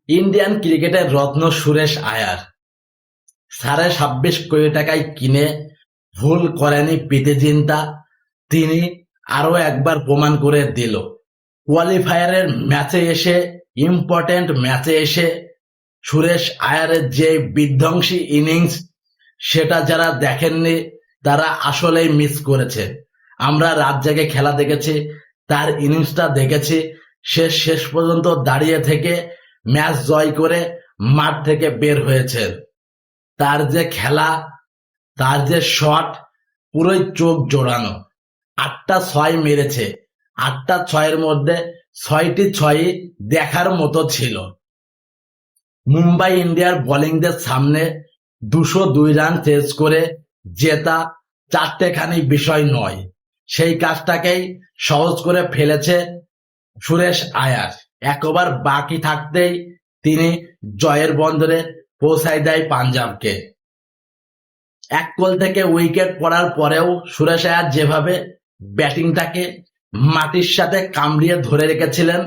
Indian ক্রিকেটের রত্ন সুরেশ আয়ার 26.5 কোটি টাকায় কিনে ভুল করেনি প্রীতি জিন্তা। তিনি আরো একবার প্রমাণ করে দিল। কোয়ালিফায়ারের ম্যাচে এসে, ইম্পর্টেন্ট ম্যাচে এসে সুরেশ আয়ারের যে বিধ্বংসী ইনিংস, সেটা যারা দেখেননি তারা আসলেই মিস করেছে। আমরা রাত জেগে খেলা দেখেছি, তার ইনিংসটা দেখেছি। সে শেষ পর্যন্ত দাঁড়িয়ে থেকে ম্যাচ জয় করে মাঠ থেকে বের হয়েছে। তার যে খেলা, তার যে শট, পুরোই চোখ জোড়ানো। 8টা 6 মেরেছে। 8টা 6-এর মধ্যে 6টি 6ই দেখার মতো ছিল। মুম্বাই ইন্ডিয়ার বোলিংদের সামনে 202 রান চেজ করে জেতা চারটেখানি বিষয় নয়। সেই কাজটাকেই সহজ করে ফেলেছে সুরেশ আয়ার। এক ওভার বাকি থাকতেই তিনি জয়ের বন্দরে পৌঁছায় দেয় পাঞ্জাবকে। এক কোল থেকে উইকেট পড়ার পরেও সুরেশ আয়ার যেভাবে ব্যাটিংটাকে মাটির সাথে কামড়িয়ে ধরে রেখেছিলেন,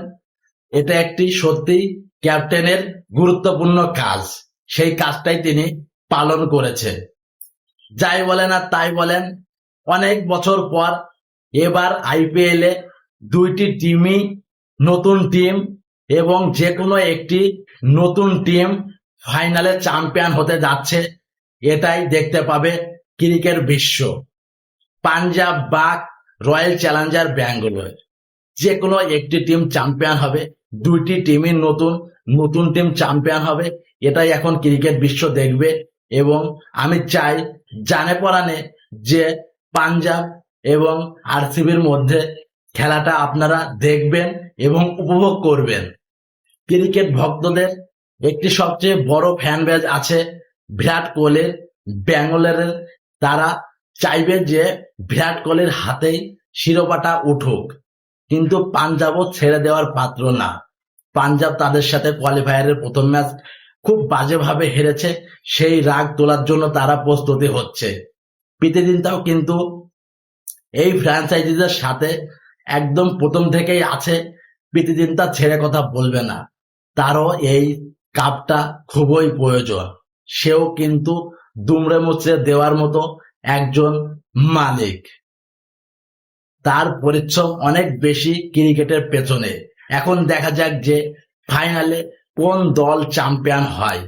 এটা একটি সত্যি ক্যাপ্টেনের গুরুত্বপূর্ণ কাজ। সেই কাজটাই তিনি পালন করেছে। যাই বলেন আর তাই বলেন, অনেক বছর পর এবার আইপিএলে দুইটি টিমই নতুন টিম, এবং যে কোনো একটি নতুন টিম ফাইনালে চ্যাম্পিয়ন হতে যাচ্ছে। এটাই দেখতে পাবে ক্রিকেট বিশ্ব। পাঞ্জাব বা রয়্যাল চ্যালেঞ্জার ব্যাঙ্গালোর, যে কোনো একটি টিম চ্যাম্পিয়ন হবে। দুইটি টিমই নতুন, নতুন টিম চ্যাম্পিয়ন হবে। এটাই এখন ক্রিকেট বিশ্ব দেখবে। এবং আমি চাই জানে পরাণে যে পাঞ্জাব এবং আরসিবির মধ্যে খেলাটা আপনারা দেখবেন এবং উপভোগ করবেন। ক্রিকেট ভক্তদের একটি সবচেয়ে বড় ফ্যান বেজ আছে বিরাট কোহলির, ব্যাঙ্গালোরের। তারা চাইবে যে বিরাট কোহলির হাতেই শিরোপাটা উঠুক, কিন্তু পাঞ্জাবও ছেড়ে দেওয়ার পাত্র না। পাঞ্জাব তাদের সাথে কোয়ালিফায়ারের প্রথম ম্যাচ খুব বাজেভাবে হেরেছে। সেই রাগ তোলার জন্য তারা প্রস্তুতি হচ্ছে। প্রীতি জিন্তাও কিন্তু এই ফ্র্যাঞ্চাইজিদের সাথে একদম প্রথম থেকেই আছে। প্রীতি জিন্তা ছেড়ে কথা বলবে না। তারও এই কাপটা খুবই প্রয়োজন। সেও কিন্তু দুমড়ে মুচড়ে দেওয়ার মতো একজন মালিক। তার পরিশ্রম অনেক বেশি ক্রিকেটের পেছনে। এখন দেখা যাক যে ফাইনালে কোন দল চ্যাম্পিয়ন হয়।